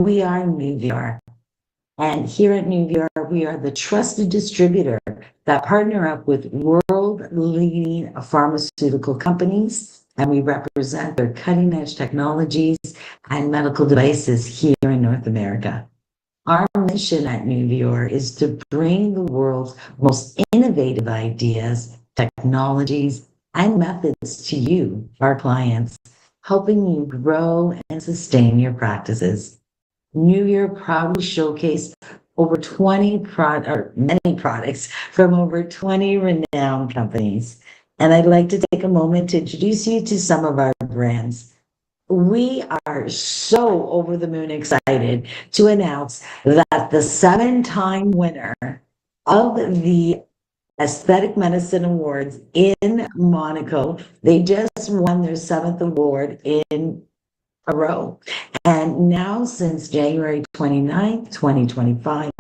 We are Nuviar. And here at Nuviar, we are the trusted distributor that partner up with world-leading pharmaceutical companies, and we represent their cutting-edge technologies and medical devices here in North America. Our mission at Nuvior is to bring the world's most innovative ideas, technologies, and methods to you, our clients, helping you grow and sustain your practices. New Year proudly showcased over 20 or many products from over 20 renowned companies. And I'd like to take a moment to introduce you to some of our brands. We are so over the moon excited to announce that the 7-time winner of the Aesthetic Medicine Awards in Monaco, they just won their 7th award in a row. And now, since January 29th, 2025,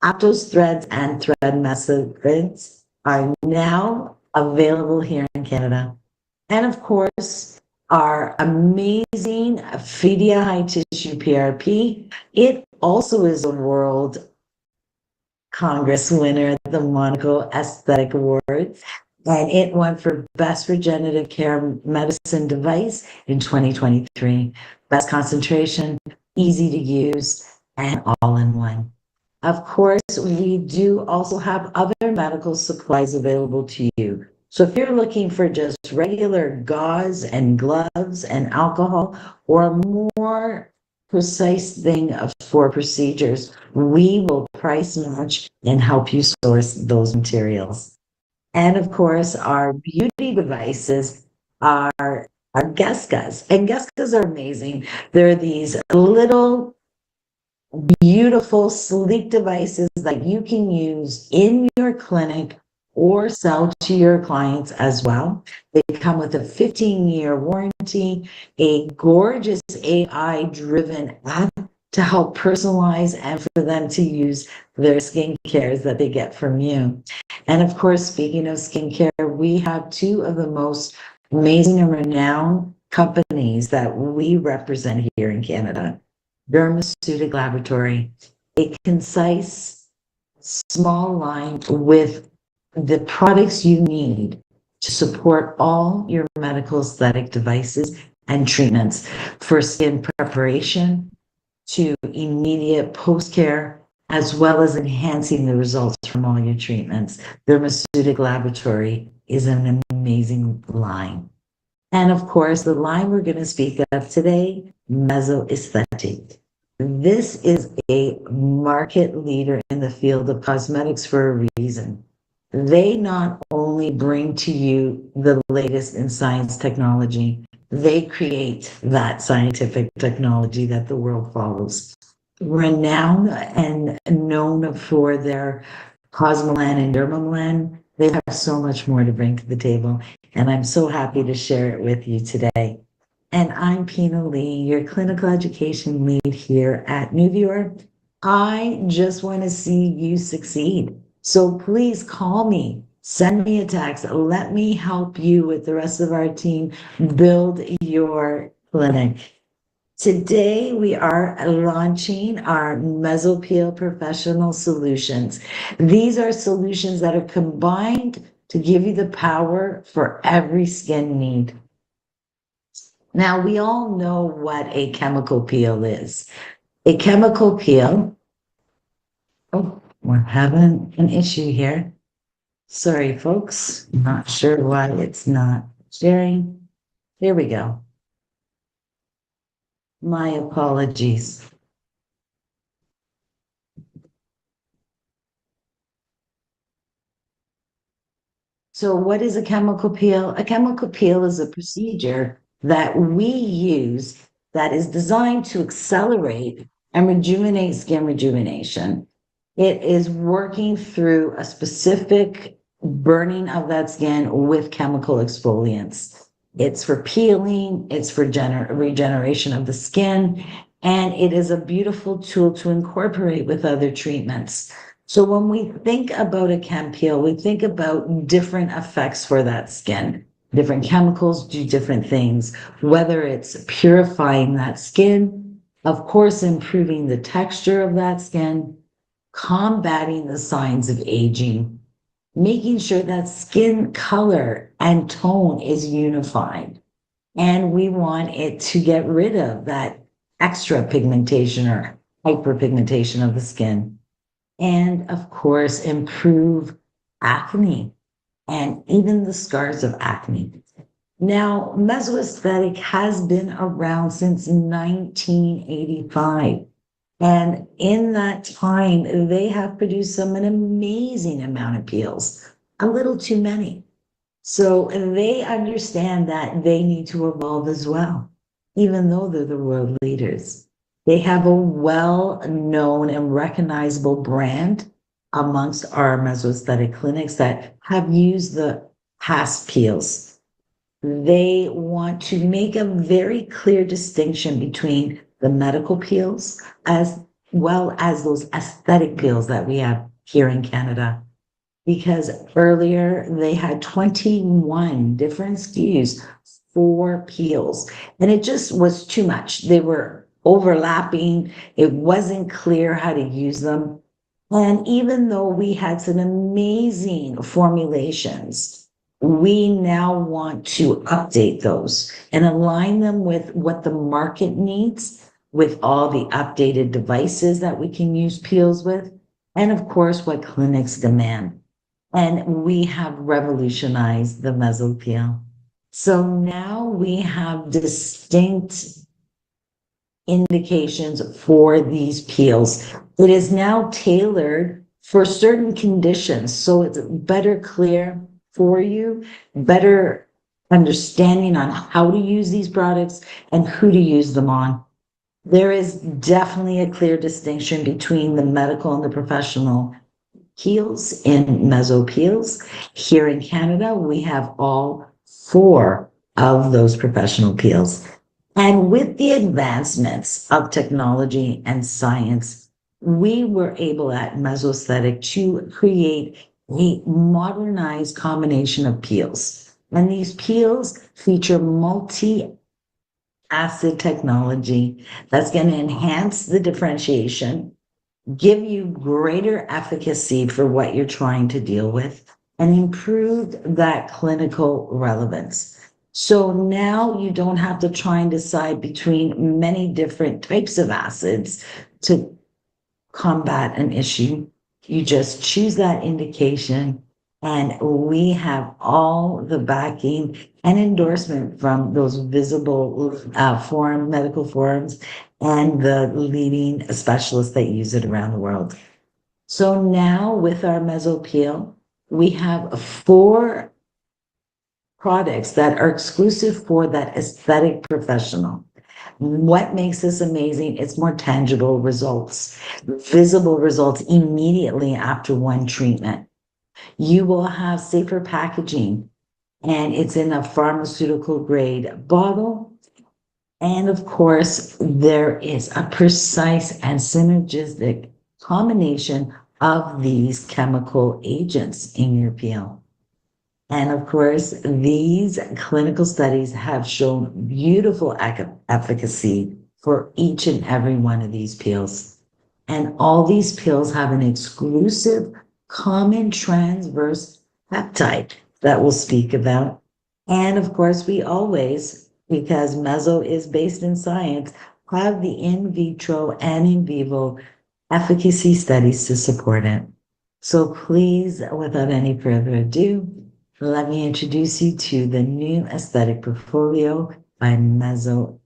Aptos threads and thread mesopeels are now available here in Canada. And of course, our amazing Phadia High Tissue PRP, it also is a World Congress winner at the Monaco Aesthetic Awards. And it won for Best Regenerative Care Medicine Device in 2023. Best concentration, easy to use, and all in one. Of course, we do also have other medical supplies available to you. So if you're looking for just regular gauze and gloves and alcohol, or a more precise thing for procedures, we will price match and help you source those materials. And of course, our beauty devices are Geskas. And Geskas are amazing. They're these little beautiful, sleek devices that you can use in your clinic or sell to your clients as well. They come with a 15-year warranty, a gorgeous AI-driven app to help personalize and for them to use their skincare that they get from you. And of course, speaking of skincare, we have two of the most amazing and renowned companies that we represent here in Canada. Mesoestetic Laboratory, a concise, small line with the products you need to support all your medical aesthetic devices and treatments, for skin preparation to immediate post-care, as well as enhancing the results from all your treatments. The Mesoestetic Laboratory is an amazing line. And of course, the line we're going to speak of today, mesoestetic. This is a market leader in the field of cosmetics for a reason. They not only bring to you the latest in science technology, they create that scientific technology that the world follows. Renowned and known for their Cosmolan and Dermalan, they have so much more to bring to the table, and I'm so happy to share it with you today. And I'm Pina Lee, your clinical education lead here at Nuvior. I just want to see you succeed. So please call me, send me a text, let me help you with the rest of our team build your clinic. Today, we are launching our Mesopeel Professional Solutions. These are solutions that are combined to give you the power for every skin need. Now, we all know what a chemical peel is. A chemical peel, oh, we're having an issue here. Sorry, folks, not sure why it's not sharing. Here we go. My apologies. So what is a chemical peel? A chemical peel is a procedure that we use that is designed to accelerate and rejuvenate skin rejuvenation. It is working through a specific burning of that skin with chemical exfoliants. It's for peeling, it's for regeneration of the skin, and it is a beautiful tool to incorporate with other treatments. So when we think about a chem peel, we think about different effects for that skin. Different chemicals do different things, whether it's purifying that skin, Of course, improving the texture of that skin, combating the signs of aging, making sure that skin color and tone is unified. And we want it to get rid of that extra pigmentation or hyperpigmentation of the skin. And of course, improve acne and even the scars of acne. Now, mesoaesthetic has been around since 1985. And in that time, they have produced an amazing amount of peels, a little too many. So they understand that they need to evolve as well, even though they're the world leaders. They have a well-known and recognizable brand amongst our mesoaesthetic clinics that have used the past peels. They want to make a very clear distinction between the medical peels as well as those aesthetic peels that we have here in Canada. Because earlier they had 21 different SKUs for peels, and it just was too much. They were overlapping, it wasn't clear how to use them. And even though we had some amazing formulations, we now want to update those and align them with what the market needs, with all the updated devices that we can use peels with, and of course, what clinics demand. And we have revolutionized the mesopeel. So now we have distinct indications for these peels. It is now tailored for certain conditions. So it's better clear for you, better understanding on how to use these products and who to use them on. There is definitely a clear distinction between the medical and the professional peels in mesopeels. Here in Canada, we have all four of those professional peels. And with the advancements of technology and science, we were able at Mesoaesthetic to create a modernized combination of peels. And these peels feature multi-acid technology that's going to enhance the differentiation, give you greater efficacy for what you're trying to deal with, and improve that clinical relevance. So now you don't have to try and decide between many different types of acids to combat an issue. You just choose that indication, and we have all the backing and endorsement from those visible medical forums and the leading specialists that use it around the world. So now with our mesopeel, we have four products that are exclusive for that aesthetic professional. What makes this amazing? It's more tangible results, visible results immediately after one treatment. You will have safer packaging, and it's in a pharmaceutical grade bottle. And of course, there is a precise and synergistic combination of these chemical agents in your peel. And of course, these clinical studies have shown beautiful efficacy for each and every one of these peels. And all these peels have an exclusive common transverse peptide that we'll speak about. And of course, we always, because meso is based in science, have the in vitro and in vivo efficacy studies to support it. So please, without any further ado, let me introduce you to the new aesthetic portfolio by Meso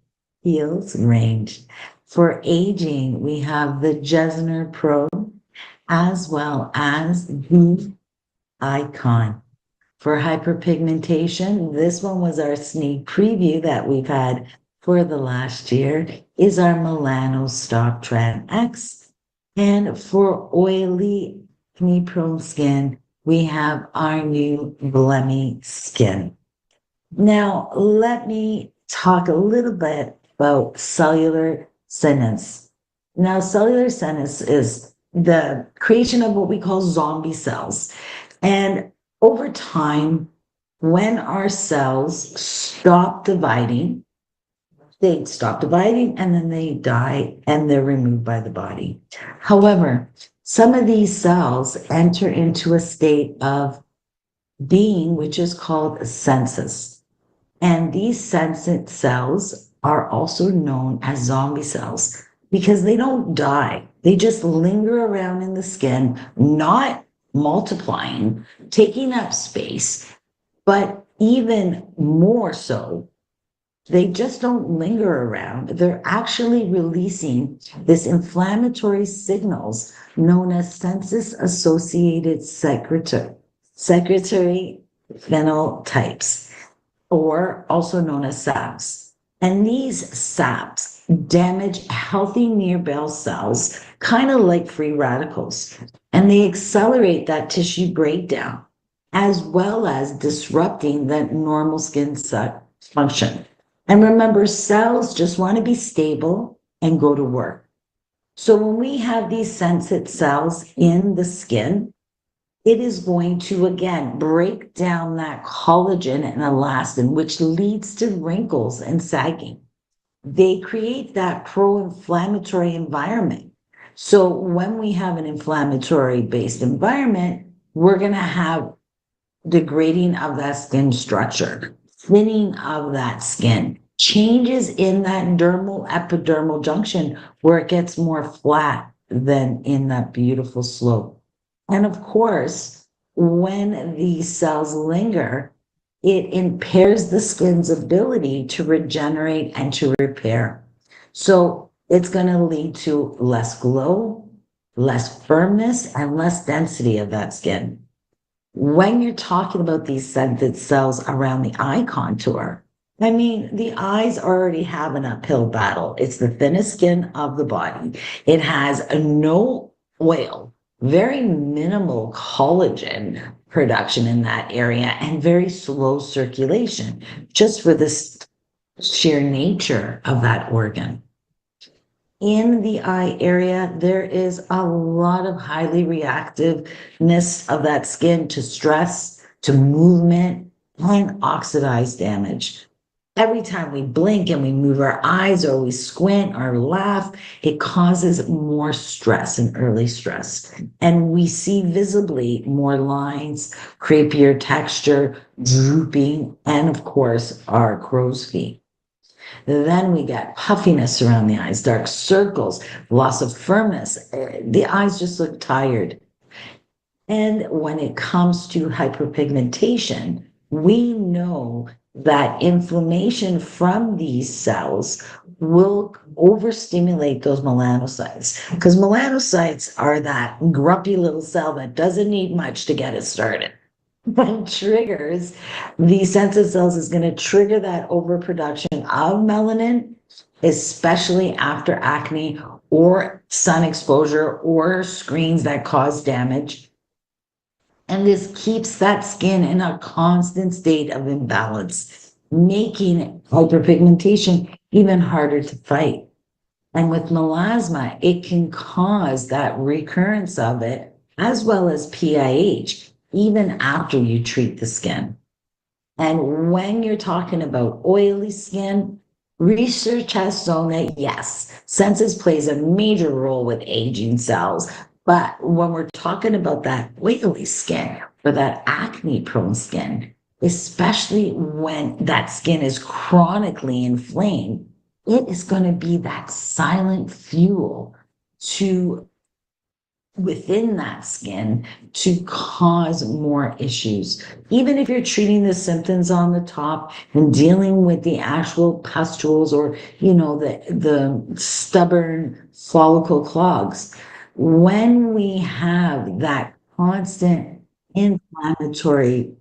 Peels range. For aging, we have the Jesner Pro as well as the Icon. For hyperpigmentation, this one was our sneak preview that we've had for the last year, is our Milano Stop Tran X. And for oily, acne-prone skin, we have our new Blemmy Skin. Now, let me talk a little bit about cellular senescence. Now, cellular senescence is the creation of what we call zombie cells. And over time, when our cells stop dividing, they stop dividing and then they die and they're removed by the body. However, some of these cells enter into a state of being, which is called sensus. And these sensate cells are also known as zombie cells because they don't die. They just linger around in the skin, not multiplying, taking up space, but even more so, they just don't linger around. They're actually releasing this inflammatory signals known as sensus associated secretory phenotypes, or also known as SAPs. And these SAPs damage healthy nerve cells, kind of like free radicals, and they accelerate that tissue breakdown, as well as disrupting that normal skin function. And remember, cells just want to be stable and go to work. So when we have these sensate cells in the skin, it is going to, again, break down that collagen and elastin, which leads to wrinkles and sagging. They create that pro-inflammatory environment. So when we have an inflammatory based environment, we're going to have degrading of that skin structure, thinning of that skin, changes in that dermal epidermal junction where it gets more flat than in that beautiful slope. And of course, when these cells linger, it impairs the skin's ability to regenerate and to repair. So it's going to lead to less glow, less firmness, and less density of that skin. When you're talking about these scented cells around the eye contour, I mean, the eyes already have an uphill battle. It's the thinnest skin of the body. It has no oil, very minimal collagen production in that area, and very slow circulation, just for this sheer nature of that organ. In the eye area, there is a lot of highly reactiveness of that skin to stress, to movement, and oxidized damage. Every time we blink and we move our eyes or we squint or laugh, it causes more stress and early stress. And we see visibly more lines, creepier texture, drooping, and of course, our crow's feet. Then we get puffiness around the eyes, dark circles, loss of firmness. The eyes just look tired. And when it comes to hyperpigmentation, we know that inflammation from these cells will overstimulate those melanocytes, because melanocytes are that grumpy little cell that doesn't need much to get it started. When triggers, the sensitive cells is going to trigger that overproduction of melanin, especially after acne or sun exposure or screens that cause damage. And this keeps that skin in a constant state of imbalance, making hyperpigmentation even harder to fight. And with melasma, it can cause that recurrence of it, as well as PIH, even after you treat the skin. And when you're talking about oily skin, research has shown that yes, sensus plays a major role with aging cells. But when we're talking about that oily skin or that acne prone skin, especially when that skin is chronically inflamed, it is going to be that silent fuel to within that skin to cause more issues. Even if you're treating the symptoms on the top and dealing with the actual pustules or, the stubborn follicle clogs, when we have that constant inflammatory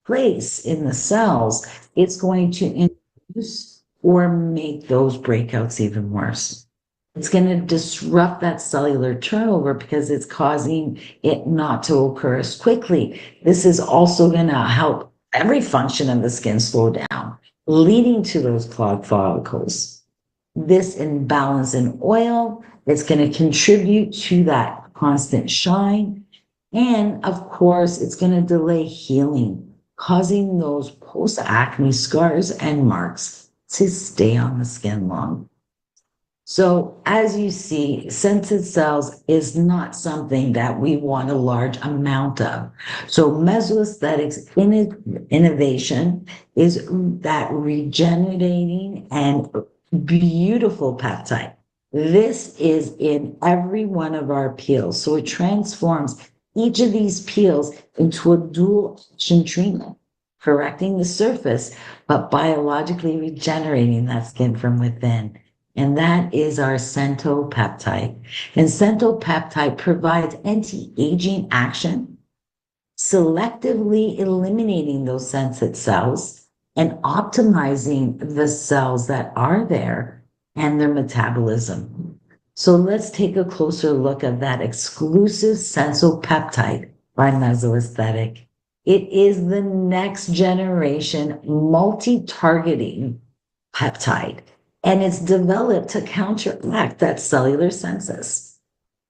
place in the cells, it's going to induce or make those breakouts even worse. It's going to disrupt that cellular turnover because it's causing it not to occur as quickly. This is also going to help every function of the skin slow down, leading to those clogged follicles. This imbalance in oil is going to contribute to that constant shine. And of course, it's going to delay healing, causing those post-acne scars and marks. to stay on the skin long. So as you see, sensitive cells is not something that we want a large amount of. So mesoaesthetics innovation is that regenerating and beautiful peptide. This is in every one of our peels. So it transforms each of these peels into a dual action treatment, correcting the surface, but biologically regenerating that skin from within. And that is our centopeptide. And centopeptide provides anti-aging action, selectively eliminating those sensitive cells and optimizing the cells that are there and their metabolism. So let's take a closer look at that exclusive sensopeptide by Mesoaesthetic. It is the next generation multi-targeting peptide, and it's developed to counteract that cellular census.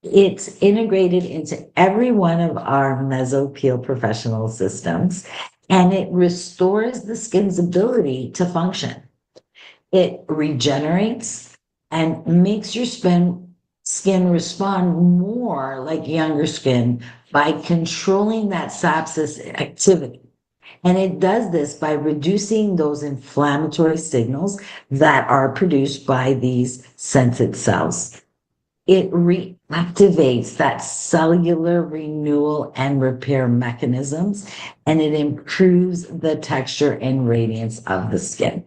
It's integrated into every one of our mesopeel professional systems, and it restores the skin's ability to function. It regenerates and makes your skin respond more like younger skin by controlling that sepsis activity. And it does this by reducing those inflammatory signals that are produced by these sensitive cells. It reactivates that cellular renewal and repair mechanisms, and it improves the texture and radiance of the skin.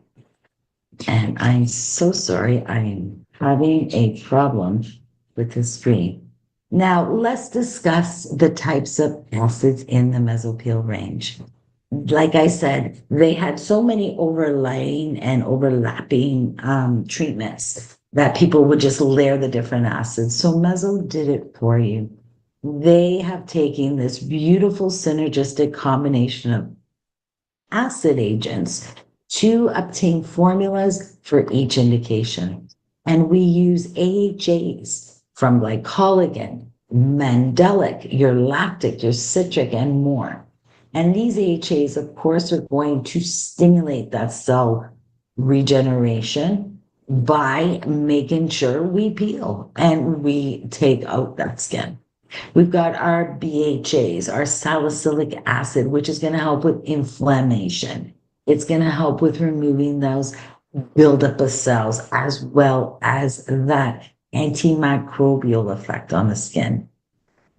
And I'm so sorry, I'm having a problem with the screen. Now, let's discuss the types of acids in the mesopeel range. Like I said, they had so many overlaying and overlapping treatments that people would just layer the different acids. So Meso did it for you. They have taken this beautiful synergistic combination of acid agents to obtain formulas for each indication. And we use AHAs from glycogen, mandelic, your lactic, your citric, and more. And these AHAs, of course, are going to stimulate that cell regeneration by making sure we peel and we take out that skin. We've got our BHAs, our salicylic acid, which is going to help with inflammation. It's going to help with removing those buildup of cells, as well as that antimicrobial effect on the skin.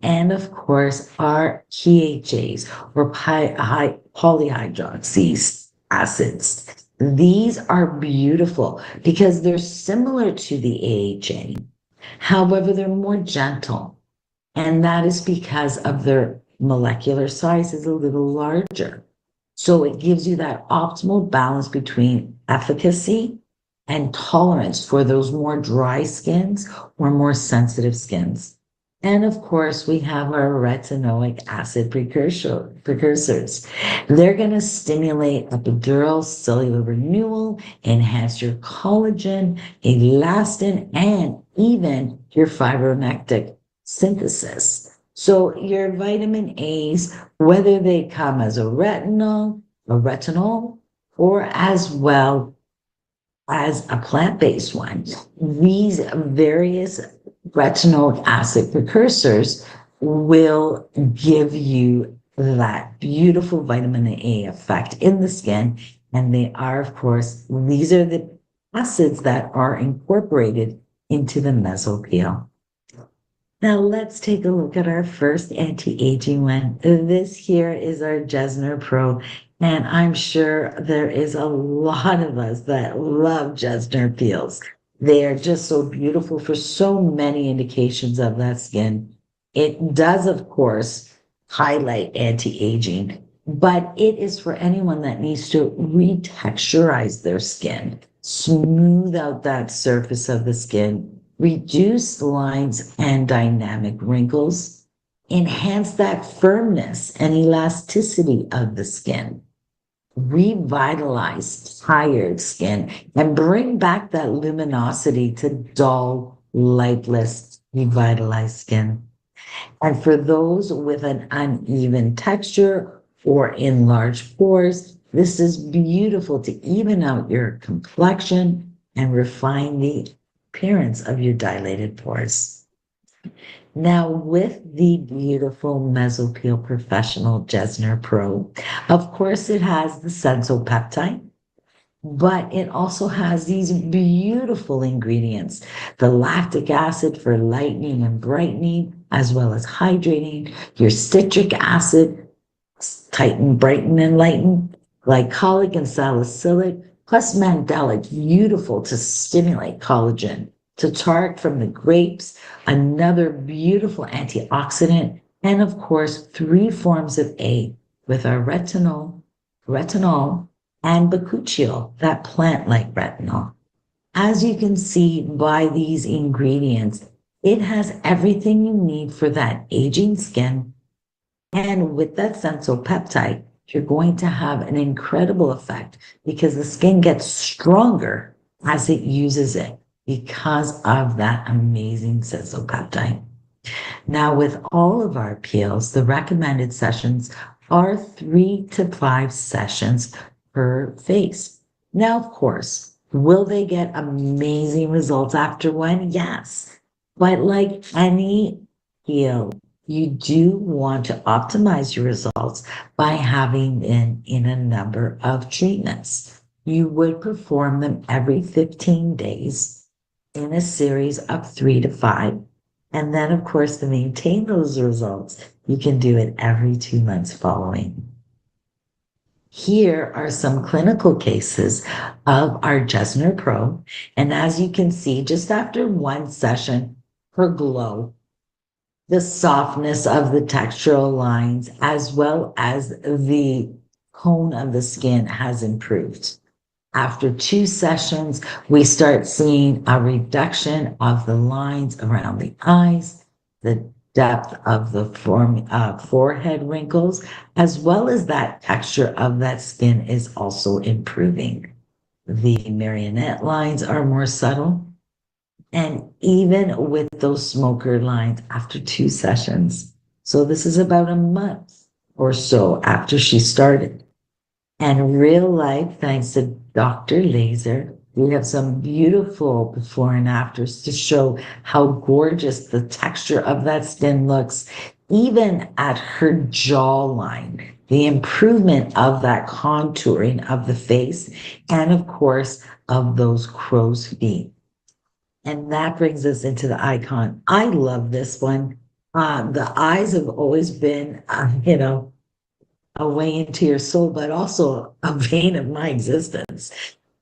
And of course, our PHAs or polyhydroxy acids. These are beautiful because they're similar to the AHA. However, they're more gentle. And that is because of their molecular size is a little larger. So it gives you that optimal balance between efficacy and tolerance for those more dry skins or more sensitive skins. And of course, we have our retinoic acid precursors. They're going to stimulate epidural cellular renewal, enhance your collagen, elastin, and even your fibronectin synthesis. So your vitamin A's, whether they come as a retinol, or as well as a plant-based one, these various retinoic acid precursors will give you that beautiful vitamin A effect in the skin. And they are, of course, these are the acids that are incorporated into the mesopeel. Now let's take a look at our first anti-aging one. This here is our Jesner Pro, and I'm sure there is a lot of us that love Jesner peels. They are just so beautiful for so many indications of that skin. It does, of course, highlight anti-aging, but it is for anyone that needs to retexturize their skin, smooth out that surface of the skin, reduce lines and dynamic wrinkles, enhance that firmness and elasticity of the skin, revitalize tired skin, and bring back that luminosity to dull, lightless, revitalized skin. And for those with an uneven texture or enlarged pores, This is beautiful to even out your complexion and refine the appearance of your dilated pores. Now, with the beautiful Mesopeel Professional Jesner Pro, of course, it has the sensopeptide, but it also has these beautiful ingredients, the lactic acid for lightening and brightening, as well as hydrating, your citric acid, tighten, brighten, and lighten, glycolic and salicylic, plus mandelic, beautiful to stimulate collagen, tartaric from the grapes, another beautiful antioxidant, and of course, 3 forms of A with our retinol, and bakuchiol, that plant-like retinol. As you can see by these ingredients, it has everything you need for that aging skin. And with that sensopeptide, you're going to have an incredible effect because the skin gets stronger as it uses it because of that amazing sensopeptide. Now, with all of our peels, the recommended sessions are 3 to 5 sessions per face. Now, of course, will they get amazing results after one? Yes. But like any peel, you do want to optimize your results by having them in a number of treatments. You would perform them every 15 days in a series of 3 to 5. And then, of course, to maintain those results, you can do it every 2 months following. Here are some clinical cases of our Jesner Pro. And as you can see, just after one session, her glow, the softness of the textural lines, as well as the tone of the skin has improved. After 2 sessions, we start seeing a reduction of the lines around the eyes, the depth of the forehead wrinkles, as well as that texture of that skin is also improving. The marionette lines are more subtle. And even with those smoker lines after 2 sessions. So this is about a month or so after she started. And real life, thanks to Dr. Laser, we have some beautiful before and afters to show how gorgeous the texture of that skin looks, even at her jawline, the improvement of that contouring of the face, and of course, of those crow's feet. And that brings us into the icon. I love this one. The eyes have always been, a way into your soul, but also a vein of my existence.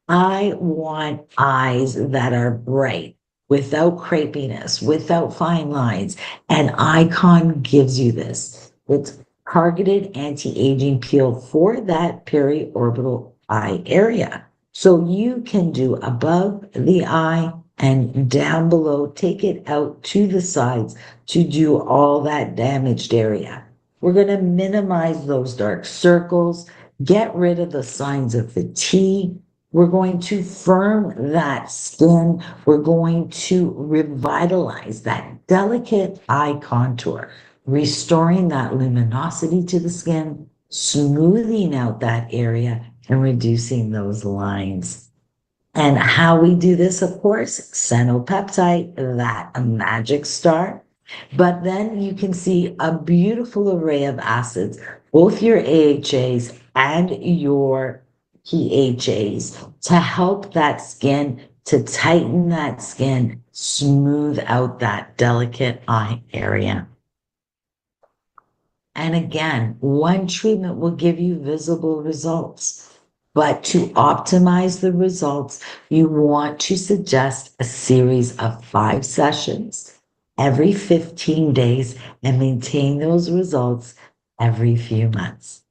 I want eyes that are bright, without crepiness, without fine lines. And Icon gives you this. It's targeted anti-aging peel for that periorbital eye area. So you can do above the eye and down below, take it out to the sides to do all that damaged area. We're going to minimize those dark circles, get rid of the signs of fatigue. We're going to firm that skin. We're going to revitalize that delicate eye contour, restoring that luminosity to the skin, smoothing out that area, and reducing those lines. And how we do this, of course, senopeptide, that magic star. But then you can see a beautiful array of acids, both your AHAs and your PHAs, to help that skin, to tighten that skin, smooth out that delicate eye area. And again, one treatment will give you visible results. But to optimize the results, you want to suggest a series of 5 sessions every 15 days and maintain those results every few months.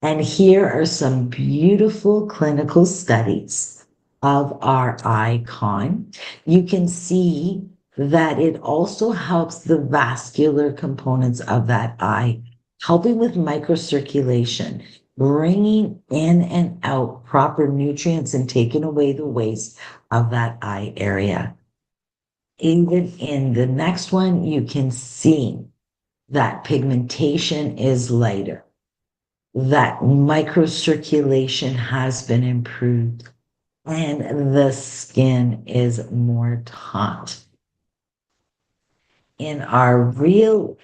And here are some beautiful clinical studies of our icon. You can see that it also helps the vascular components of that eye, helping with microcirculation, bringing in and out proper nutrients and taking away the waste of that eye area. Even in the next one, you can see that pigmentation is lighter. that microcirculation has been improved and the skin is more taut. In our real,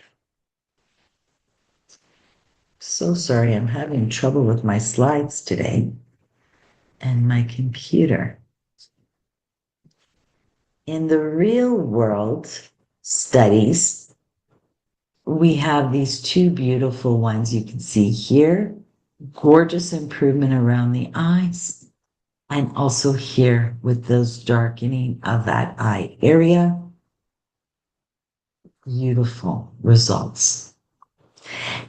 so sorry, I'm having trouble with my slides today and my computer. In the real world studies, we have these two beautiful ones you can see here. Gorgeous improvement around the eyes, and also here with those darkening of that eye area. Beautiful results.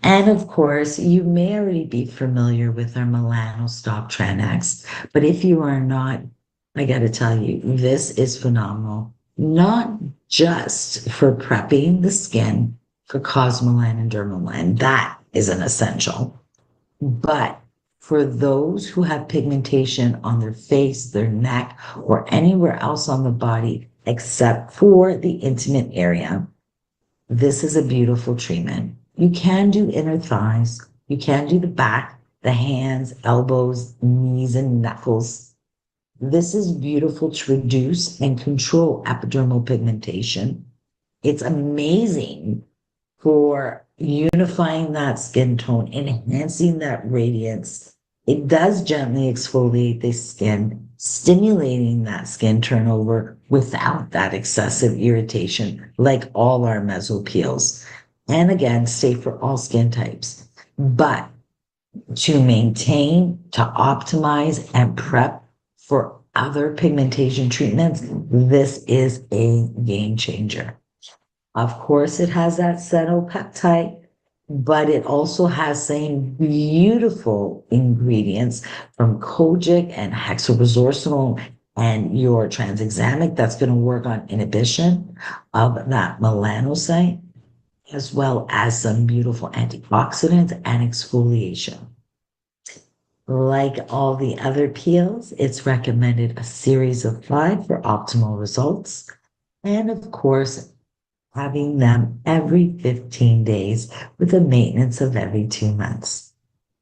And of course, you may already be familiar with our Milano Stop Tranex, but if you are not, I got to tell you, this is phenomenal. Not just for prepping the skin for cosmelan and dermalan, that is an essential, but for those who have pigmentation on their face, their neck, or anywhere else on the body except for the intimate area, this is a beautiful treatment. You can do inner thighs, you can do the back, the hands, elbows, knees, and knuckles. This is beautiful to reduce and control epidermal pigmentation. It's amazing for unifying that skin tone, enhancing that radiance. It does gently exfoliate the skin, stimulating that skin turnover without that excessive irritation, like all our mesopeels. And again, safe for all skin types. But to maintain, to optimize, and prep for other pigmentation treatments, this is a game changer. Of course, it has that peptide, but it also has some beautiful ingredients from kojic and hexaresorcinol and your tranexamic that's going to work on inhibition of that melanocyte, as well as some beautiful antioxidants and exfoliation. Like all the other peels, it's recommended a series of 5 for optimal results. And of course, having them every 15 days with a maintenance of every 2 months.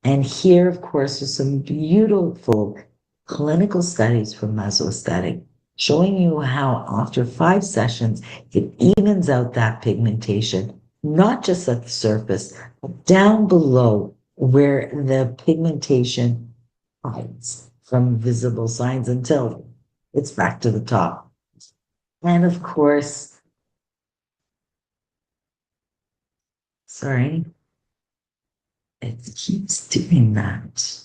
And here, of course, are some beautiful clinical studies from mesoestetic showing you how after 5 sessions, it evens out that pigmentation, not just at the surface, but down below where the pigmentation hides from visible signs until it's back to the top. And of course, sorry, it keeps doing that.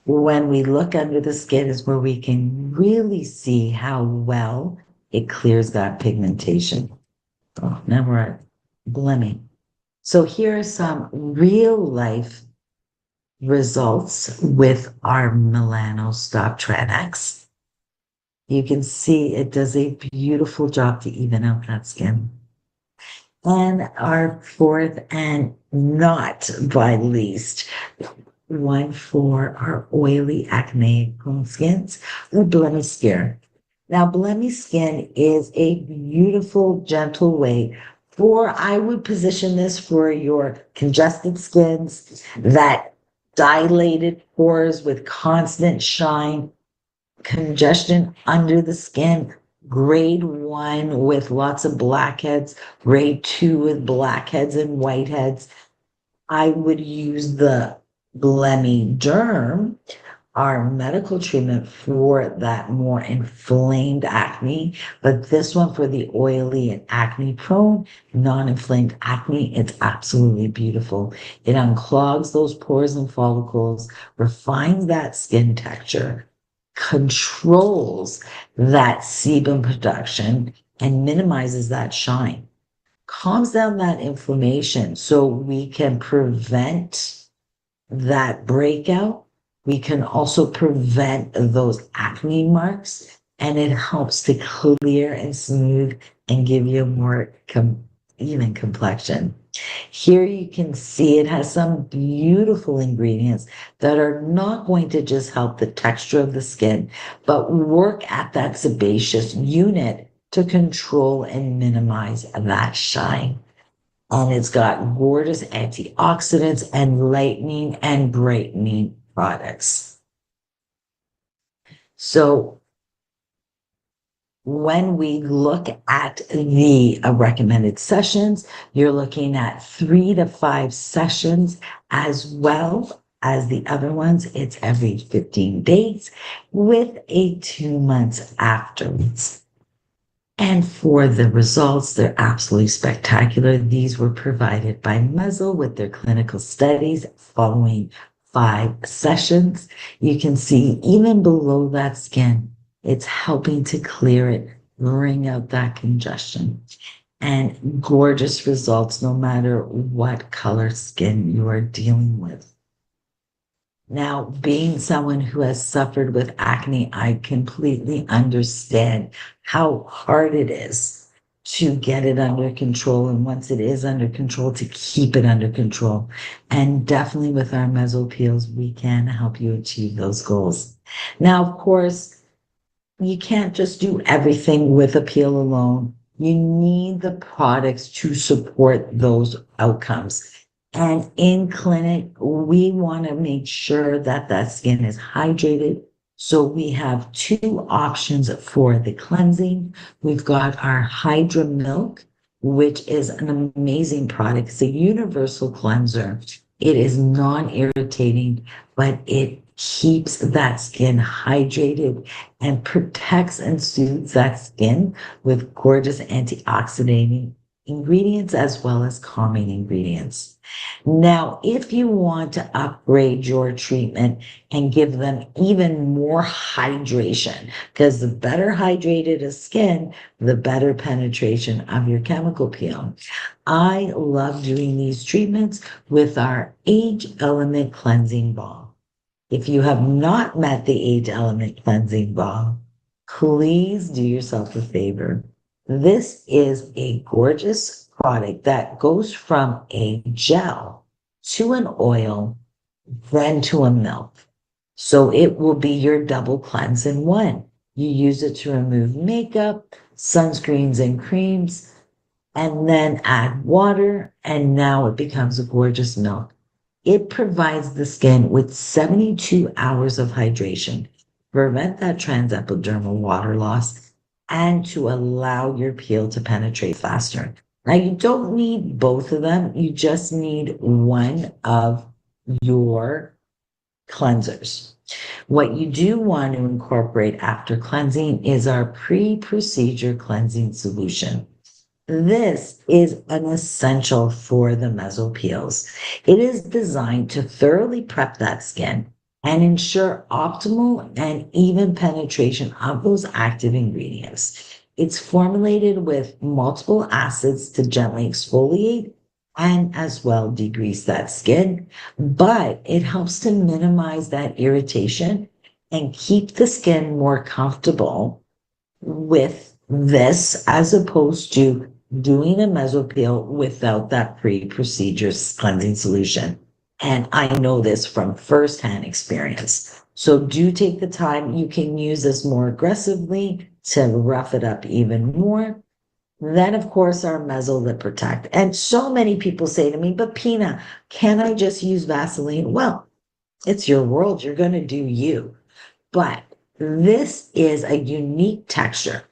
When we look under the skin is where we can really see how well it clears that pigmentation. Oh, now we're at blemming. So here are some real life results with our Milano Stop Tranex. You can see it does a beautiful job to even out that skin. And our fourth and not by least, one for our oily acne prone skins, the blemish skin. Now, blemish skin is a beautiful, gentle way for, I would position this for your congested skins, that dilated pores with constant shine, congestion under the skin, grade 1 with lots of blackheads, grade 2 with blackheads and whiteheads. I would use the Blemi Derm, our medical treatment for that more inflamed acne, but this one for the oily and acne prone, non-inflamed acne, it's absolutely beautiful. It unclogs those pores and follicles, refines that skin texture, controls that sebum production, and minimizes that shine. Calms down that inflammation so we can prevent that breakout. We can also prevent those acne marks, and it helps to clear and smooth and give you a more even complexion. Here you can see it has some beautiful ingredients that are not going to just help the texture of the skin, but work at that sebaceous unit to control and minimize that shine. And it's got gorgeous antioxidants and lightening and brightening products. So when we look at the recommended sessions, you're looking at 3 to 5 sessions, as well as the other ones. It's every 15 days with a 2 months afterwards. And for the results, they're absolutely spectacular. These were provided by Muzzle with their clinical studies following 5 sessions. You can see even below that skin, it's helping to clear it, bring out that congestion, and gorgeous results no matter what color skin you are dealing with. Now, being someone who has suffered with acne, I completely understand how hard it is to get it under control. And once it is under control, to keep it under control. And definitely with our mesopeels, we can help you achieve those goals. Now, of course, you can't just do everything with a peel alone. You need the products to support those outcomes. And in clinic, we want to make sure that that skin is hydrated. So we have 2 options for the cleansing. We've got our Hydra Milk, which is an amazing product. It's a universal cleanser. It is non-irritating, but it keeps that skin hydrated and protects and soothes that skin with gorgeous antioxidating ingredients as well as calming ingredients. Now, if you want to upgrade your treatment and give them even more hydration, because the better hydrated a skin, the better penetration of your chemical peel. I love doing these treatments with our Age Element Cleansing Balm. If you have not met the Age Element Cleansing Balm, please do yourself a favor. This is a gorgeous product that goes from a gel to an oil, then to a milk. So it will be your double cleanse in one. You use it to remove makeup, sunscreens, and creams, and then add water, and now it becomes a gorgeous milk. It provides the skin with 72 hours of hydration, prevent that transepidermal water loss, and to allow your peel to penetrate faster. Now, you don't need both of them. You just need one of your cleansers. What you do want to incorporate after cleansing is our pre-procedure cleansing solution. This is an essential for the mesopeels. It is designed to thoroughly prep that skin and ensure optimal and even penetration of those active ingredients. It's formulated with multiple acids to gently exfoliate and as well degrease that skin, but it helps to minimize that irritation and keep the skin more comfortable with this as opposed to doing a mesopeel without that pre-procedure cleansing solution. And I know this from firsthand experience. So do take the time. You can use this more aggressively to rough it up even more. Then, of course, our Meso Lip Protect. And so many people say to me, but Pina, can I just use Vaseline? Well, it's your world. You're going to do you. But this is a unique texture.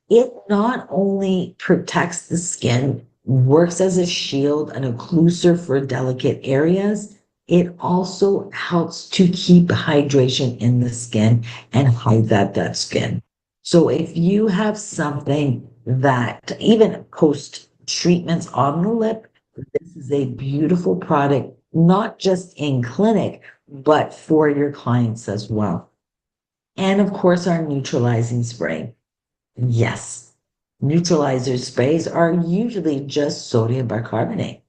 It not only protects the skin, works as a shield and occlusive for delicate areas, it also helps to keep hydration in the skin and hide that dead skin. So if you have something that even post treatments on the lip, this is a beautiful product, not just in clinic, but for your clients as well. And of course, our neutralizing spray. Yes, neutralizer sprays are usually just sodium bicarbonate,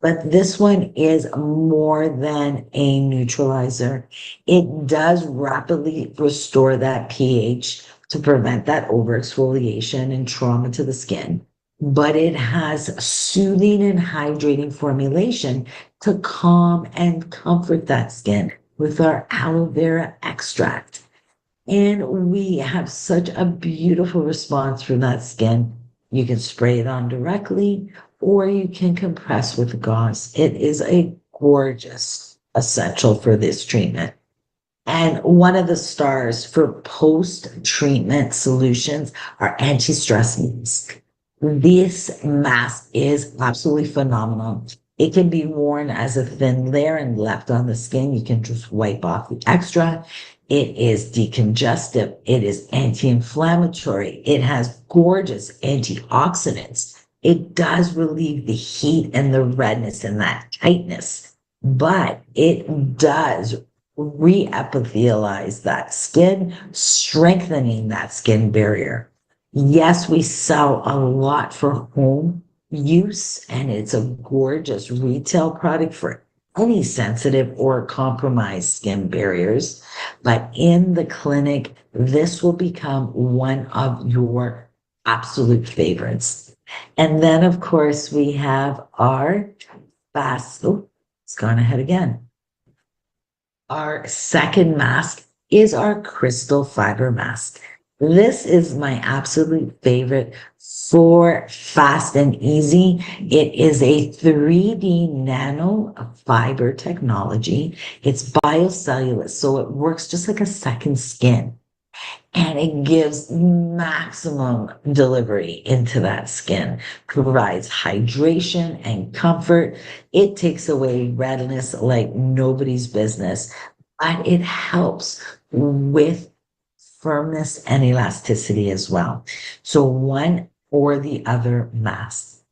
but this one is more than a neutralizer. It does rapidly restore that pH to prevent that overexfoliation and trauma to the skin, but it has soothing and hydrating formulation to calm and comfort that skin with our aloe vera extract. And we have such a beautiful response from that skin. You can spray it on directly, or you can compress with gauze. It is a gorgeous essential for this treatment. And one of the stars for post-treatment solutions are anti-stress masks. This mask is absolutely phenomenal. It can be worn as a thin layer and left on the skin. You can just wipe off the extra. It is decongestive. It is anti-inflammatory. It has gorgeous antioxidants. It does relieve the heat and the redness and that tightness, but it does re-epithelialize that skin, strengthening that skin barrier. Yes, we sell a lot for home use, and it's a gorgeous retail product for any sensitive or compromised skin barriers. But in the clinic, this will become one of your absolute favorites. And then, of course, we have our fast. Oh, it's gone ahead again. Our second mask is our crystal fiber mask. This is my absolute favorite for fast and easy. It is a 3D nano fiber technology. It's biocellulose, so it works just like a second skin, and it gives maximum delivery into that skin, provides hydration and comfort. It takes away redness like nobody's business, but it helps with firmness and elasticity as well. So one or the other mask.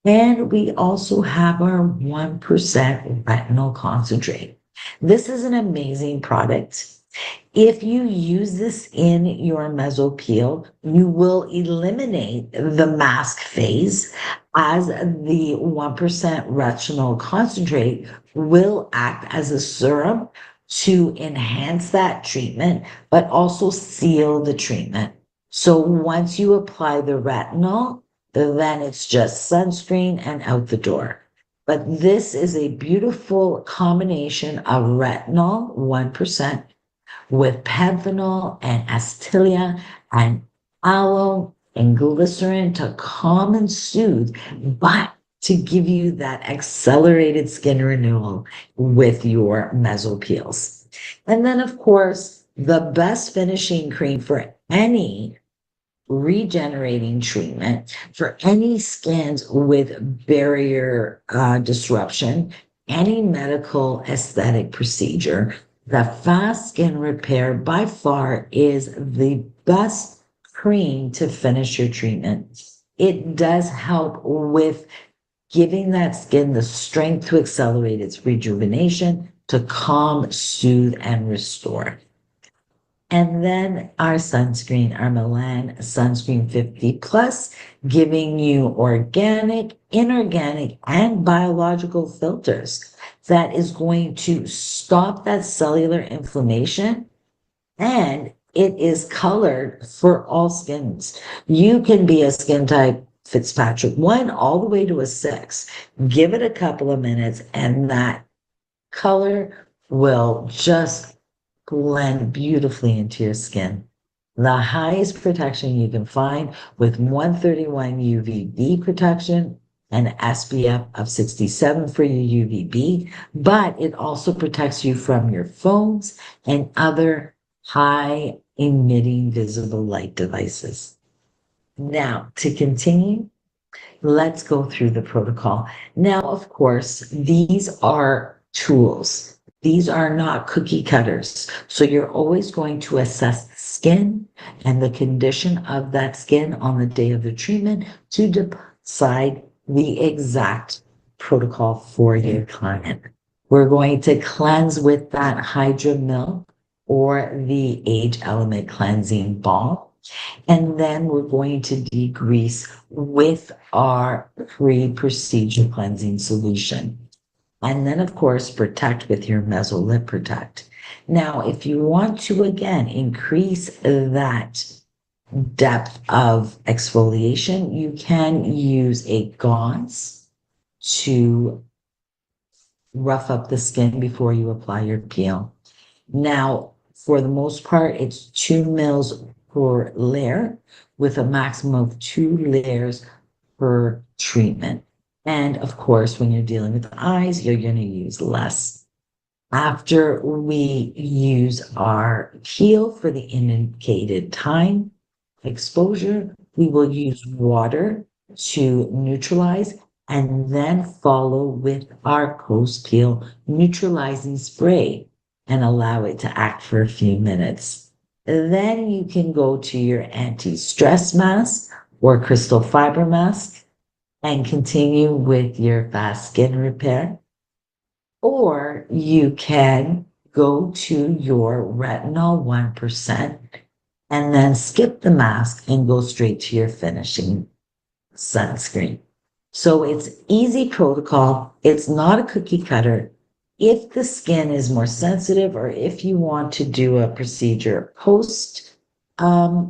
And we also have our 1% retinol concentrate. This is an amazing product. If you use this in your mesopeel, you will eliminate the mask phase, as the 1% retinol concentrate will act as a serum to enhance that treatment, but also seal the treatment. So once you apply the retinol, then it's just sunscreen and out the door. But this is a beautiful combination of retinol, 1%, with panthenol and acetylia and aloe and glycerin to calm and soothe, but to give you that accelerated skin renewal with your mesopeels. And then, of course, the best finishing cream for any regenerating treatment for any skins with barrier disruption, any medical aesthetic procedure. The fast skin repair by far is the best cream to finish your treatment. It does help with giving that skin the strength to accelerate its rejuvenation, to calm, soothe, and restore. And then our sunscreen, our Milan Sunscreen 50 Plus, giving you organic, inorganic, and biological filters that is going to stop that cellular inflammation. And it is colored for all skins. You can be a skin type Fitzpatrick 1 all the way to a 6. Give it a couple of minutes, and that color will just blend beautifully into your skin. The highest protection you can find with 131 UVB protection and SPF of 67 for your UVB, but it also protects you from your phones and other high emitting visible light devices. Now, to continue, let's go through the protocol. Now, of course, these are tools. These are not cookie cutters. So you're always going to assess the skin and the condition of that skin on the day of the treatment to decide the exact protocol for your client. We're going to cleanse with that Hydra Milk or the Age Element Cleansing Balm. And then we're going to degrease with our pre-procedure cleansing solution. And then, of course, protect with your Mesolip Protect. Now, if you want to, again, increase that depth of exfoliation, you can use a gauze to rough up the skin before you apply your peel. Now, for the most part, it's 2 mils per layer with a maximum of 2 layers per treatment. And of course, when you're dealing with the eyes, you're going to use less. After we use our peel for the indicated time exposure, we will use water to neutralize and then follow with our post peel neutralizing spray and allow it to act for a few minutes. Then you can go to your anti-stress mask or crystal fiber mask and continue with your fast skin repair. Or you can go to your retinol 1% and then skip the mask and go straight to your finishing sunscreen. So it's easy protocol. It's not a cookie cutter. If the skin is more sensitive or if you want to do a procedure post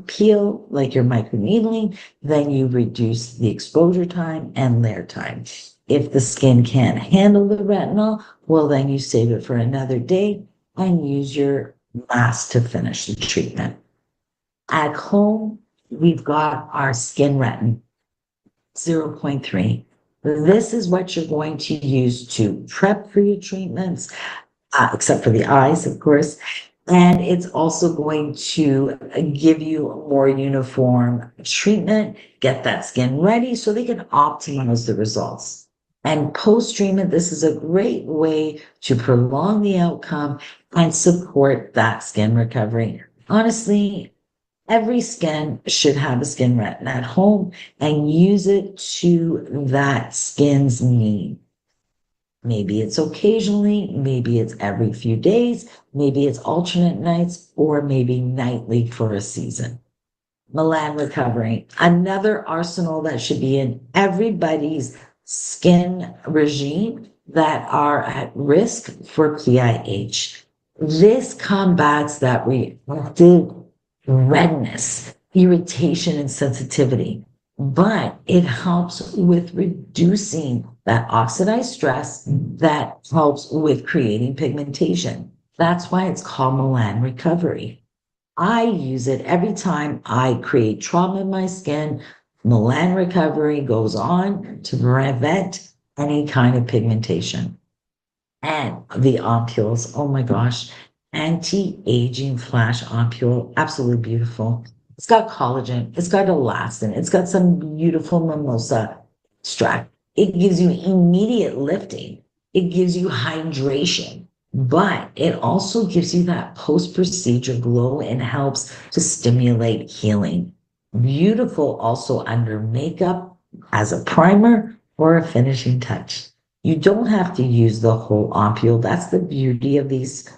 peel, like your microneedling, then you reduce the exposure time and layer time. If the skin can't handle the retinol, well, then you save it for another day and use your mask to finish the treatment. At home, we've got our skin retin 0.3. This is what you're going to use to prep for your treatments, except for the eyes, of course. And it's also going to give you a more uniform treatment, get that skin ready so they can optimize the results. And post-treatment, this is a great way to prolong the outcome and support that skin recovery. Honestly, every skin should have a skin retin at home and use it to that skin's need. Maybe it's occasionally, maybe it's every few days, maybe it's alternate nights, or maybe nightly for a season. Melan recovery, another arsenal that should be in everybody's skin regime that are at risk for PIH. This combats that reactive redness, irritation, and sensitivity, but it helps with reducing that oxidized stress that helps with creating pigmentation. That's why it's called Melan recovery. I use it every time I create trauma in my skin. Melan recovery goes on to prevent any kind of pigmentation. And the ampules, oh my gosh, anti-aging flash ampule, absolutely beautiful. It's got collagen, it's got elastin, it's got some beautiful mimosa extract. It gives you immediate lifting, it gives you hydration, but it also gives you that post-procedure glow and helps to stimulate healing. Beautiful also under makeup as a primer or a finishing touch. You don't have to use the whole ampule. That's the beauty of these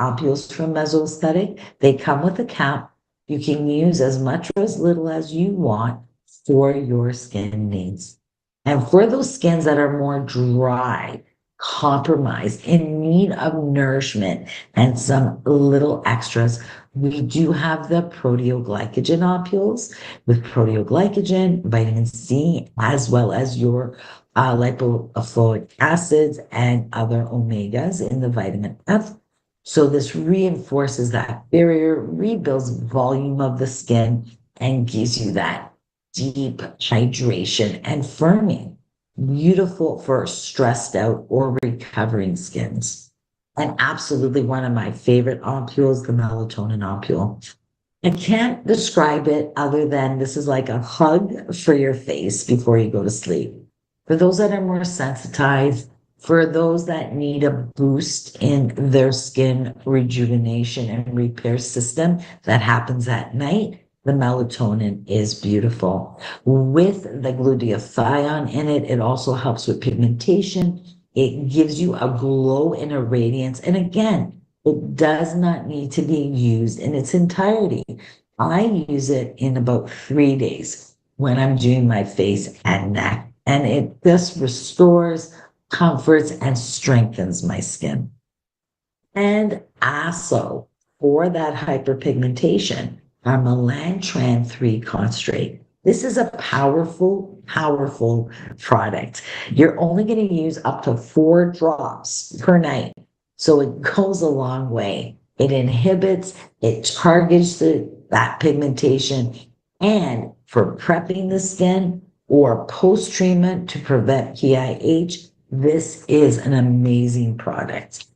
ampules from mesoestetic. They come with a cap. You can use as much or as little as you want for your skin needs. And for those skins that are more dry, compromised, in need of nourishment and some little extras, we do have the proteoglycogen ampules with proteoglycogen, vitamin C, as well as your lipofolic acids and other omegas in the vitamin F. So this reinforces that barrier, rebuilds volume of the skin, and gives you that deep hydration and firming. Beautiful for stressed out or recovering skins. And absolutely one of my favorite ampules, the melatonin ampule. I can't describe it other than this is like a hug for your face before you go to sleep. For those that are more sensitized, for those that need a boost in their skin rejuvenation and repair system that happens at night, the melatonin is beautiful. With the glutathione in it, it also helps with pigmentation. It gives you a glow and a radiance. And again, it does not need to be used in its entirety. I use it in about 3 days when I'm doing my face and neck, and it just restores, comforts, and strengthens my skin. And also for that hyperpigmentation, our Melantran 3 concentrate. This is a powerful, powerful product. You're only going to use up to 4 drops per night. So it goes a long way. It inhibits, it targets that pigmentation. And for prepping the skin, or post-treatment to prevent PIH, this is an amazing product.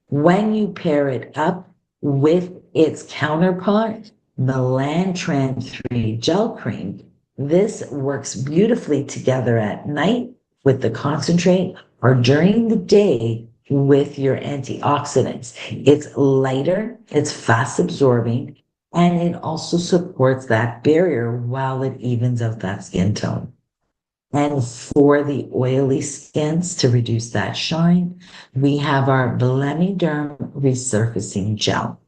When you pair it up with its counterpart, Melantran 3 gel cream, this works beautifully together at night with the concentrate or during the day with your antioxidants. It's lighter, it's fast absorbing, and it also supports that barrier while it evens out that skin tone. And for the oily skins to reduce that shine, we have our Blemiderm Resurfacing Gel.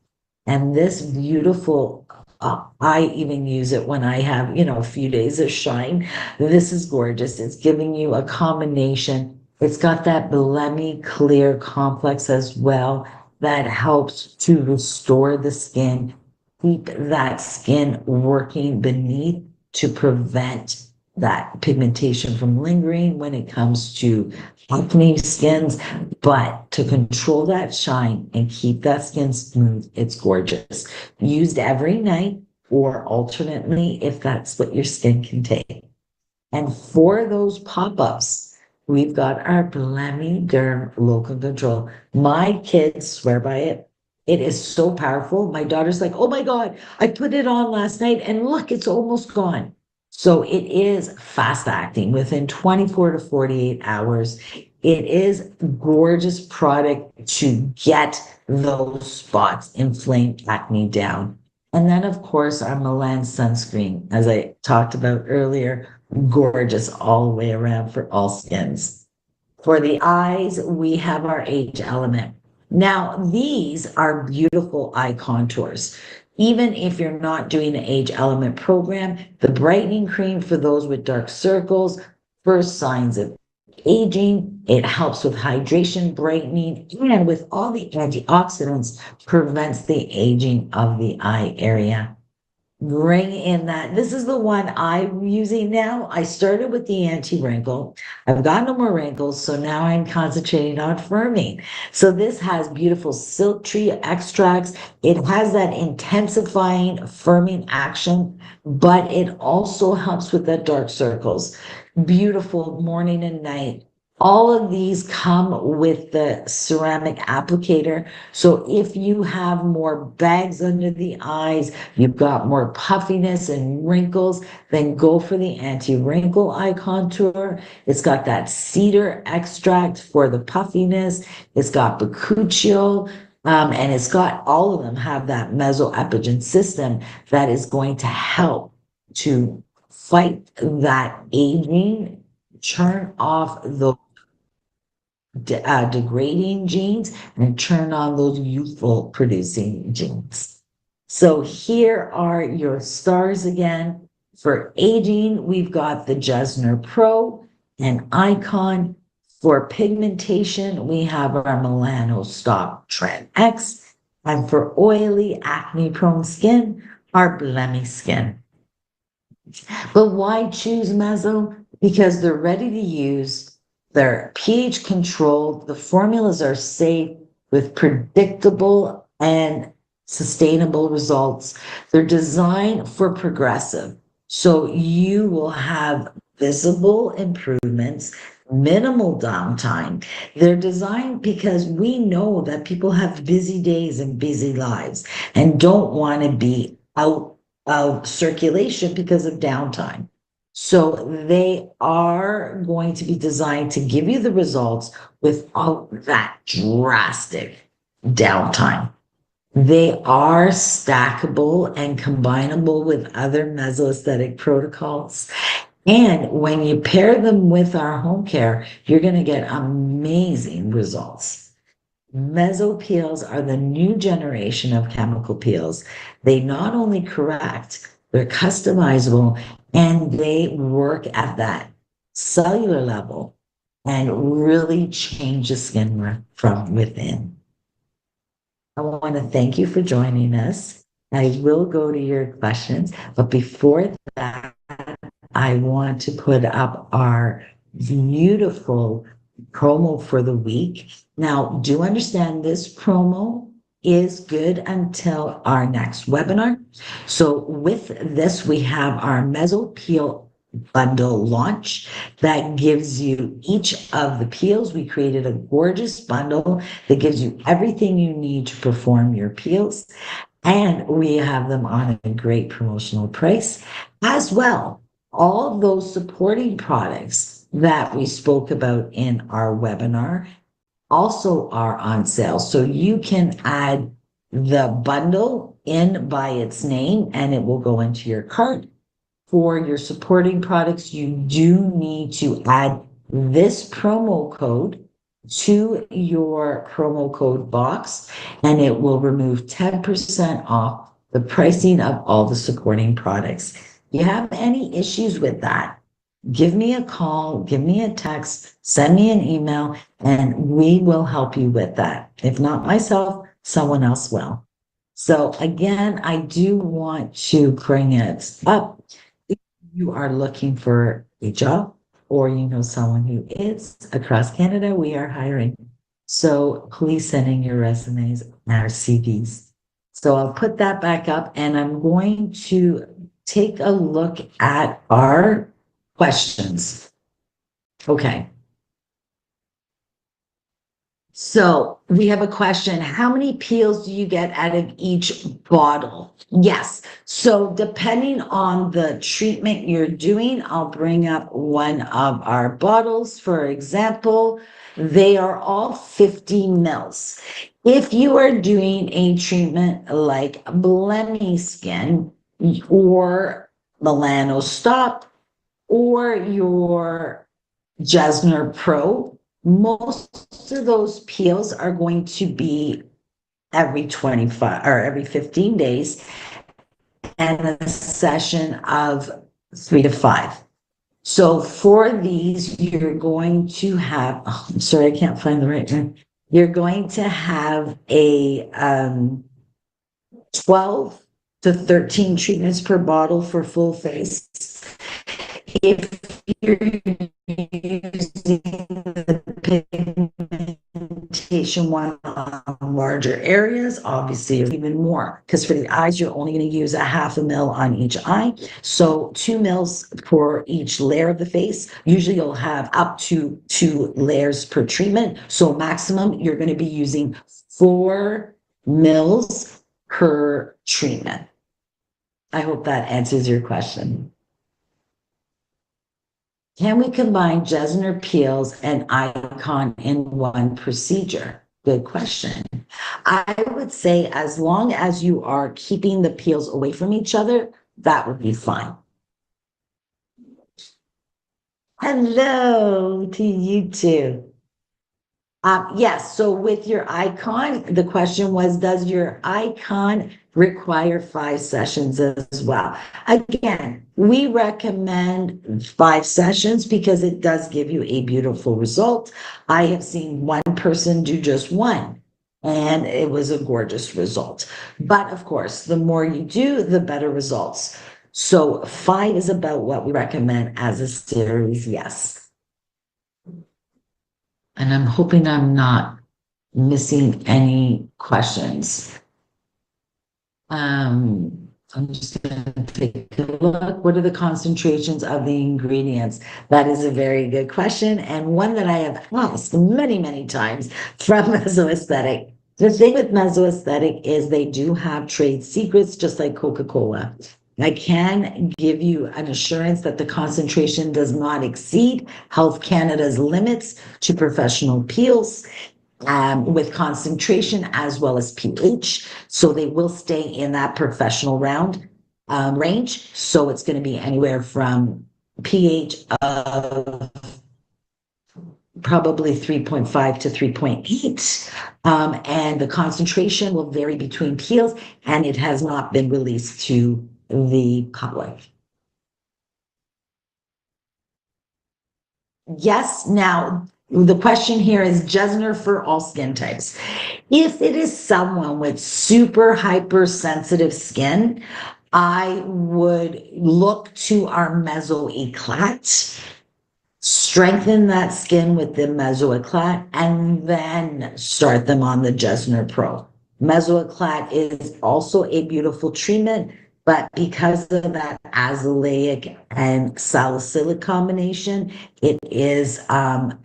And this beautiful, I even use it when I have, a few days of shine. This is gorgeous. It's giving you a combination. It's got that Blemi Clear complex as well that helps to restore the skin, keep that skin working beneath to prevent that pigmentation from lingering when it comes to acne skins, but to control that shine and keep that skin smooth, it's gorgeous. Used every night or alternately if that's what your skin can take. And for those pop-ups, we've got our Blemi Derm Local Control. My kids swear by it. It is so powerful. My daughter's like, oh my God, I put it on last night and look, it's almost gone. So it is fast acting within 24 to 48 hours. It is gorgeous product to get those spots, inflamed acne down. And then of course our Milan sunscreen, as I talked about earlier, gorgeous all the way around for all skins. For the eyes, we have our age element. Now, these are beautiful eye contours. Even if you're not doing an age element program, the brightening cream for those with dark circles, first signs of aging, it helps with hydration, brightening, and with all the antioxidants, prevents the aging of the eye area. Bring in that. This is the one I'm using now. I started with the anti-wrinkle. I've got no more wrinkles, so now I'm concentrating on firming. So this has beautiful silk tree extracts. It has that intensifying firming action, but it also helps with the dark circles. Beautiful morning and night. All of these come with the ceramic applicator. So if you have more bags under the eyes, you've got more puffiness and wrinkles, then go for the anti-wrinkle eye contour. It's got that cedar extract for the puffiness. It's got bakuchiol, and it's got all of them have that mesoepigen system that is going to help to fight that aging, turn off the degrading genes and turn on those youthful producing genes. So here are your stars again. For aging, we've got the Jesner Pro and Icon. For pigmentation, we have our Milano Stop Trend X. And for oily, acne-prone skin, our Blemi Skin. But why choose Meso? Because they're ready to use, they're pH controlled, the formulas are safe with predictable and sustainable results. They're designed for progressive. So you will have visible improvements, minimal downtime. They're designed because we know that people have busy days and busy lives and don't want to be out of circulation because of downtime. So they are going to be designed to give you the results without that drastic downtime. They are stackable and combinable with other mesoaesthetic protocols. And when you pair them with our home care, you're going to get amazing results. Mesopeels are the new generation of chemical peels. They not only correct, they're customizable, and they work at that cellular level and really change the skin from within. I want to thank you for joining us. I will go to your questions, but before that, I want to put up our beautiful promo for the week. Now, do understand this promo is good until our next webinar. So with this, we have our Mesopeel bundle launch that gives you each of the peels. We created a gorgeous bundle that gives you everything you need to perform your peels. And we have them on a great promotional price as well. All of those supporting products that we spoke about in our webinar also are on sale. So you can add the bundle in by its name and it will go into your cart. For your supporting products, you do need to add this promo code to your promo code box, and it will remove 10% off the pricing of all the supporting products. If you have any issues with that, give me a call, give me a text, send me an email, and we will help you with that. If not myself, someone else will. So again, I do want to bring it up. If you are looking for a job or you know someone who is across Canada, we are hiring. So please send in your resumes and our CVs. So I'll put that back up and I'm going to take a look at our questions. Okay. So we have a question. How many peels do you get out of each bottle? Yes. So depending on the treatment you're doing, I'll bring up one of our bottles. For example, they are all 50 mils. If you are doing a treatment like Blemmy Skin or Milano Stop or your Jesner Pro, most of those peels are going to be every 25 or every 15 days and a session of 3 to 5. So for these, you're going to have, oh, I'm sorry, I can't find the right one. You're going to have a 12 to 13 treatments per bottle for full face. If you're using the pigmentation one on larger areas, obviously even more, because for the eyes, you're only going to use a 0.5 ml on each eye. So 2 mils for each layer of the face. Usually you'll have up to 2 layers per treatment. So maximum, you're going to be using 4 mils per treatment. I hope that answers your question. Can we combine Jesner peels and Icon in one procedure? Good question. I would say as long as you are keeping the peels away from each other, that would be fine. Hello to you too. Yes, so with your icon, the question was, does your icon require 5 sessions as well? Again, we recommend 5 sessions because it does give you a beautiful result. I have seen one person do just one, and it was a gorgeous result. But of course, the more you do, the better results. So 5 is about what we recommend as a series, yes. And I'm hoping I'm not missing any questions. I'm just going to take a look. What are the concentrations of the ingredients? That is a very good question, and one that I have asked many, many times from Mesoestetic. The thing with Mesoestetic is they do have trade secrets, just like Coca-Cola. I can give you an assurance that the concentration does not exceed Health Canada's limits to professional peels. With concentration as well as pH. So they will stay in that professional range. So it's going to be anywhere from pH of probably 3.5 to 3.8. And the concentration will vary between peels, and it has not been released to the public. Yes, now the question here is Jesner for all skin types. If it is someone with super hypersensitive skin, I would look to our Mesoeclat, strengthen that skin with the Mesoeclat, and then start them on the Jesner Pro. Mesoeclat is also a beautiful treatment. But because of that azelaic and salicylic combination, it is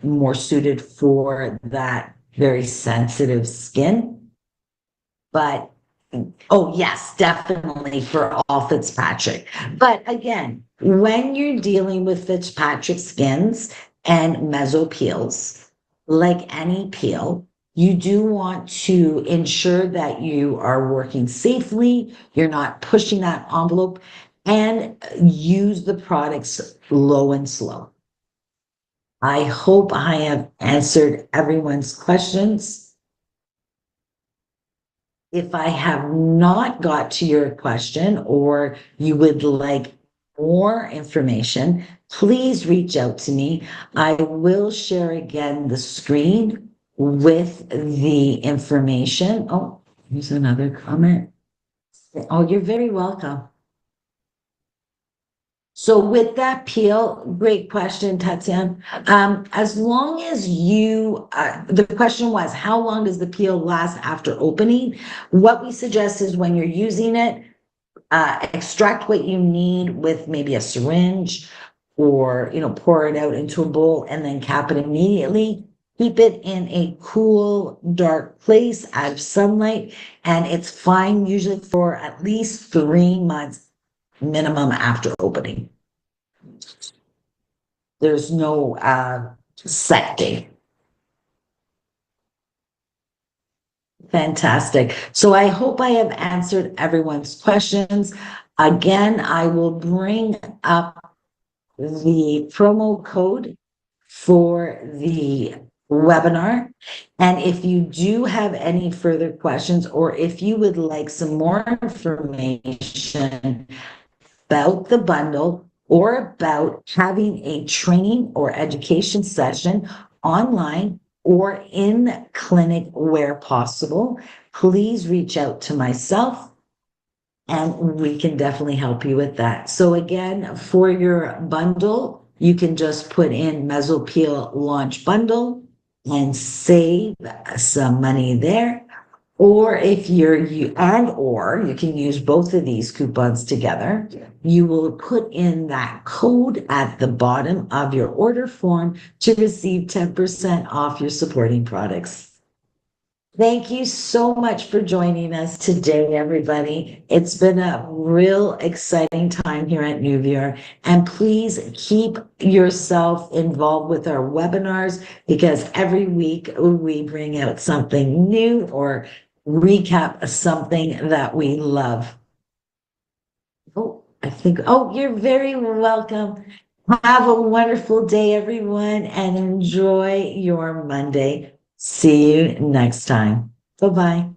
more suited for that very sensitive skin. But oh, yes, definitely for all Fitzpatrick. But again, when you're dealing with Fitzpatrick skins and mesopeels, like any peel, you do want to ensure that you are working safely, you're not pushing that envelope, and use the products low and slow. I hope I have answered everyone's questions. If I have not got to your question or you would like more information, please reach out to me. I will share again the screen with the information. Oh, here's another comment. Oh, you're very welcome. So with that peel, great question, Tatiana. As long as the question was, how long does the peel last after opening? What we suggest is when you're using it, extract what you need with maybe a syringe or, pour it out into a bowl and then cap it immediately. Keep it in a cool, dark place out of sunlight, and it's fine usually for at least 3 months minimum after opening. There's no set date. Fantastic. So I hope I have answered everyone's questions. Again, I will bring up the promo code for the webinar. And if you do have any further questions, or if you would like some more information about the bundle or about having a training or education session online or in clinic where possible, please reach out to myself and we can definitely help you with that. So again, for your bundle, you can just put in Mesopeel launch bundle and save some money there. Or if or you can use both of these coupons together, you will put in that code at the bottom of your order form to receive 10% off your supporting products. Thank you so much for joining us today, everybody. It's been a real exciting time here at Nuvia, and please keep yourself involved with our webinars because every week we bring out something new or recap something that we love. Oh, you're very welcome. Have a wonderful day, everyone, and enjoy your Monday. See you next time. Bye-bye.